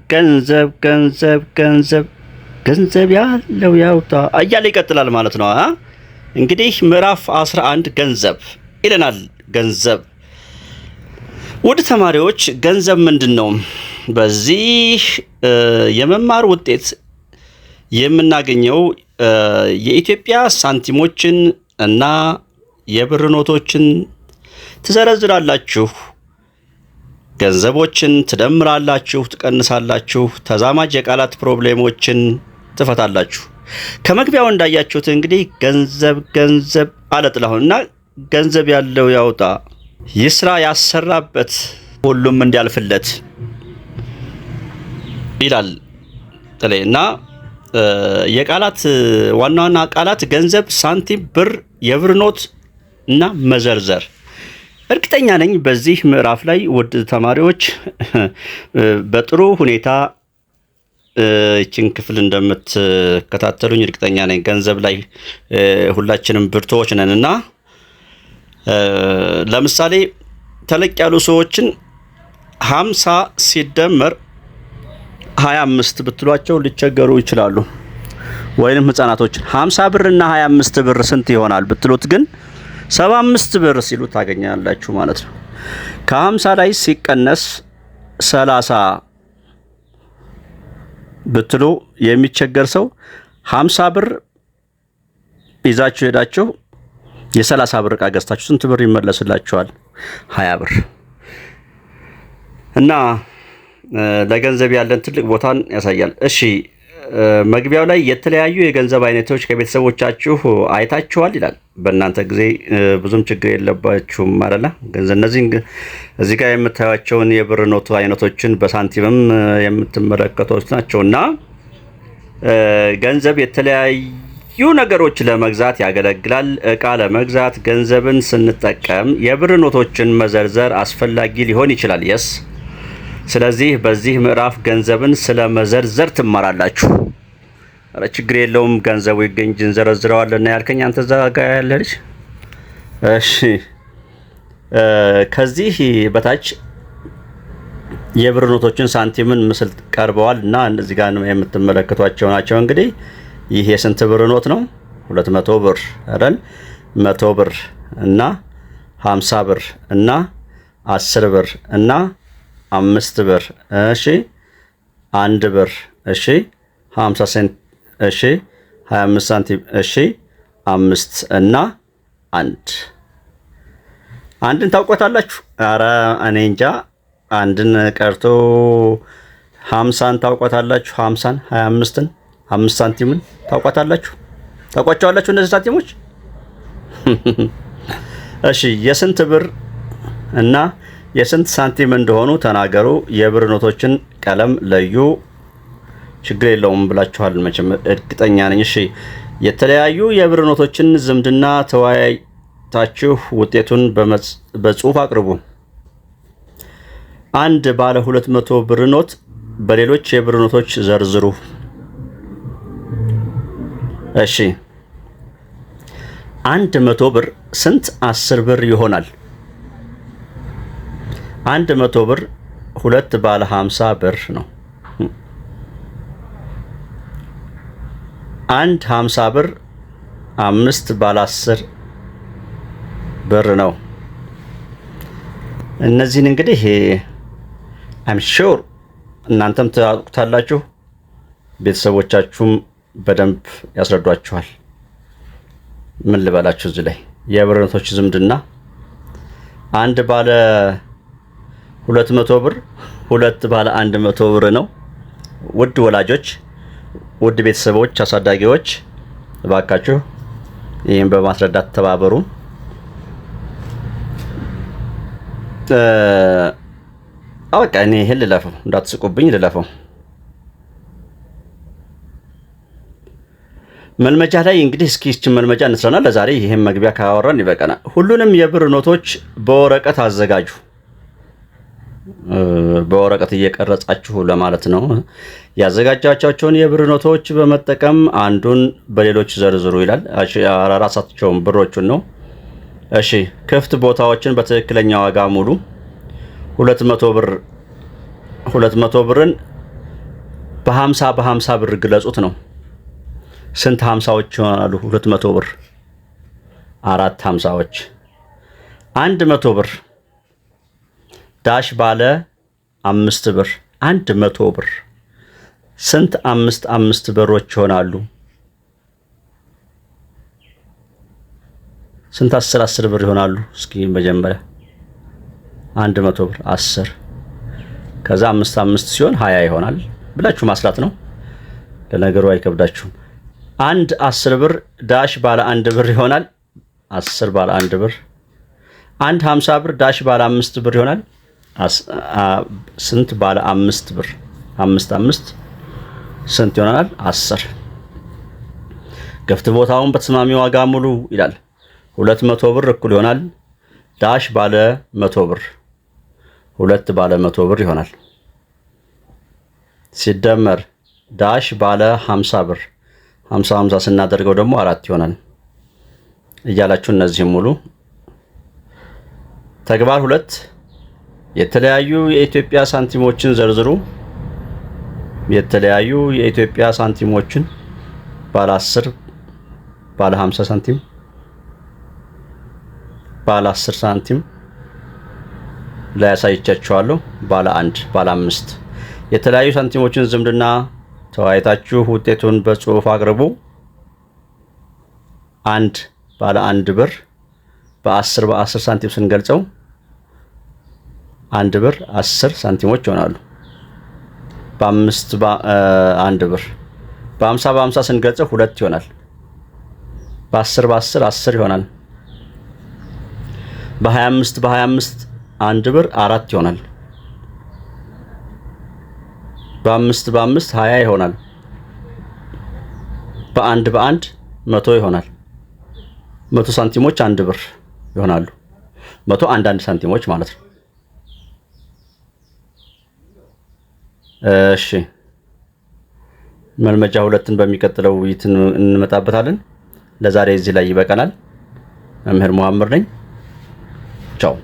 ገንዘብ ገንዘብ ገንዘብ ገንዘብ ያለው ያውጣ እያለ ይቀጥላል ማለት ነው። እንግዲህ ምዕራፍ 11 ገንዘብ ይለናል። ገንዘብ ውድ ተማሪዎች ገንዘብ ምንድን ነው? በዚህ የመማር ውጤት የምናገኘው የኢትዮጵያ ሳንቲሞችን እና የብር ኖቶችን ትዘረዝራላችሁ፣ ገንዘቦችን ትደምራላችሁ፣ ትቀንሳላችሁ፣ ተዛማጅ የቃላት ፕሮብሌሞችን ትፈታላችሁ። ከመግቢያው እንዳያችሁት እንግዲህ ገንዘብ ገንዘብ አለ ጥላሁን እና ገንዘብ ያለው ያውጣ ይስራ ያሰራበት ሁሉም እንዲያልፍለት ይላል ጥሌ እና የቃላት ዋና ዋና ቃላት ገንዘብ፣ ሳንቲም፣ ብር፣ የብር ኖት እና መዘርዘር። እርግጠኛ ነኝ በዚህ ምዕራፍ ላይ ውድ ተማሪዎች በጥሩ ሁኔታ ይህችን ክፍል እንደምትከታተሉኝ እርግጠኛ ነኝ። ገንዘብ ላይ ሁላችንም ብርቱዎች ነን እና ለምሳሌ ተለቅ ያሉ ሰዎችን 50 ሲደመር 25 ብትሏቸው ሊቸገሩ ይችላሉ። ወይንም ህፃናቶችን 50 ብር እና 25 ብር ስንት ይሆናል ብትሉት ግን 75 ብር ሲሉ ታገኛላችሁ ማለት ነው። ከ50 ላይ ሲቀነስ 30 ብትሉ የሚቸገር ሰው 50 ብር ይዛችሁ ሄዳችሁ የ30 ብር ዕቃ ገዝታችሁ ስንት ብር ይመለስላችኋል? 20 ብር። እና ለገንዘብ ያለን ትልቅ ቦታን ያሳያል። እሺ መግቢያው ላይ የተለያዩ የገንዘብ አይነቶች ከቤተሰቦቻችሁ አይታችኋል ይላል። በእናንተ ጊዜ ብዙም ችግር የለባችሁም አይደለ? ገንዘብ እነዚህ እዚህ ጋር የምታዩቸውን የብር ኖት አይነቶችን በሳንቲምም የምትመለከቱት ናቸውና ገንዘብ የተለያዩ ነገሮች ለመግዛት ያገለግላል። እቃ ለመግዛት ገንዘብን ስንጠቀም የብር ኖቶችን መዘርዘር አስፈላጊ ሊሆን ይችላል። የስ ስለዚህ በዚህ ምዕራፍ ገንዘብን ስለ መዘርዘር ትማራላችሁ። ኧረ ችግር የለውም ገንዘቡ ይገኝ እንዘረዝረዋልና ያልከኝ አንተ እዛ ጋ ያለ ልጅ። እሺ ከዚህ በታች የብር ኖቶችን ሳንቲምን ምስል ቀርበዋል እና እነዚህ ጋር የምትመለከቷቸው ናቸው። እንግዲህ ይህ የስንት ብር ኖት ነው? 200 ብር አይደል? 100 ብር እና 50 ብር እና 10 ብር እና 5 ብር። እሺ 1 ብር። እሺ 50 ሴንት። እሺ 25 ሳንቲም። እሺ 5 እና 1 አንድን ታውቆታላችሁ? ኧረ እኔ እንጃ አንድን ቀርቶ 50ን ታውቆታላችሁ? 50ን 25ን 5 ሳንቲምን ታውቆታላችሁ? ታውቋቸዋላችሁ እነዚህ ሳንቲሞች? እሺ የስንት ብር እና የስንት ሳንቲም እንደሆኑ ተናገሩ። የብር ኖቶችን ቀለም ለዩ። ችግር የለውም ብላችኋል መቼም እርግጠኛ ነኝ። እሺ የተለያዩ የብር ኖቶችን ዝምድና ተወያይታችሁ ውጤቱን በጽሁፍ አቅርቡ። አንድ ባለ 200 ብር ኖት በሌሎች የብር ኖቶች ዘርዝሩ። እሺ 100 ብር ስንት 10 ብር ይሆናል? 100 ብር 2 ባለ 50 ብር ነው። 50 ብር 5 ባለ 10 ብር ነው። እነዚህን እንግዲህ I'm sure እናንተም ታውቁታላችሁ፣ ቤተሰቦቻችሁም በደንብ ያስረዷችኋል። ምን ልበላችሁ እዚህ ላይ የብር ኖቶች ዝምድና አንድ ባለ 200 ብር 2 ባለ 100 ብር ነው። ውድ ወላጆች፣ ውድ ቤተሰቦች፣ አሳዳጊዎች እባካችሁ ይህን በማስረዳት ተባበሩ። በቃ እኔ ይሄን ልለፈው፣ እንዳትስቁብኝ ልለፈው። መልመጃ ላይ እንግዲህ እስኪ እቺን መልመጃ እንስራና ለዛሬ ይሄን መግቢያ ካወራን ይበቃናል። ሁሉንም የብር ኖቶች በወረቀት አዘጋጁ። በወረቀት እየቀረጻችሁ ለማለት ነው። ያዘጋጃቻቸውን የብር ኖቶች በመጠቀም አንዱን በሌሎች ዘርዝሩ ይላል። ራሳቸውን ብሮቹን ነው። እሺ ክፍት ቦታዎችን በትክክለኛ ዋጋ ሙሉ። 200 ብርን በ50 ብር ግለጹት ነው። ስንት 50ዎች ይሆናሉ? 200 ብር 4 50ዎች 100 ብር ዳሽ ባለ 5 ብር 100 ብር ስንት 5 ብሮች ይሆናሉ? ስንት 10 ብር ይሆናሉ? እስኪ መጀመሪያ 100 ብር 10 ከዛ 5 ሲሆን 20 ይሆናል ብላችሁ ማስላት ነው። ለነገሩ አይከብዳችሁም። 10 ብር ዳሽ ባለ 1 ብር ይሆናል 10 ባለ 1 ብር 50 ብር ዳሽ ባለ 5 ብር ይሆናል ስንት ባለ 5 ብር 5 ስንት ይሆናል? 10 ገፍት ቦታውን በተስማሚ ዋጋ ሙሉ ይላል። 200 ብር እኩል ይሆናል ዳሽ ባለ 100 ብር 2 ባለ 100 ብር ይሆናል ሲደመር ዳሽ ባለ 50 ብር 50 ስናደርገው ደግሞ 4 ይሆናል እያላችሁ እነዚህም ሙሉ። ተግባር 2 የተለያዩ የኢትዮጵያ ሳንቲሞችን ዘርዝሩ። የተለያዩ የኢትዮጵያ ሳንቲሞችን ባለ 10 ባለ 50 ሳንቲም ባለ 10 ሳንቲም ላይ አሳይቻችኋለሁ። ባለ 1 ባለ 5 የተለያዩ ሳንቲሞችን ዝምድና ተወያይታችሁ ውጤቱን በጽሁፍ አቅርቡ። 1 ባለ 1 ብር በ10 ሳንቲም ስንገልጸው 1 ብር 10 ሳንቲሞች ይሆናሉ። በ5 1 ብር በ50 ስንገልጸው 2 ይሆናል። በ10 10 ይሆናል። በ25 1 ብር 4 ይሆናል። በ5 20 ይሆናል። በ1 100 ይሆናል። 100 ሳንቲሞች 1 ብር ይሆናሉ። 100 1 ሳንቲሞች ማለት ነው። እሺ መልመጃ 2ን በሚቀጥለው ውይይት እንመጣበታለን። ለዛሬ እዚህ ላይ ይበቃናል። መምህር መሐመድ ነኝ። ቻው።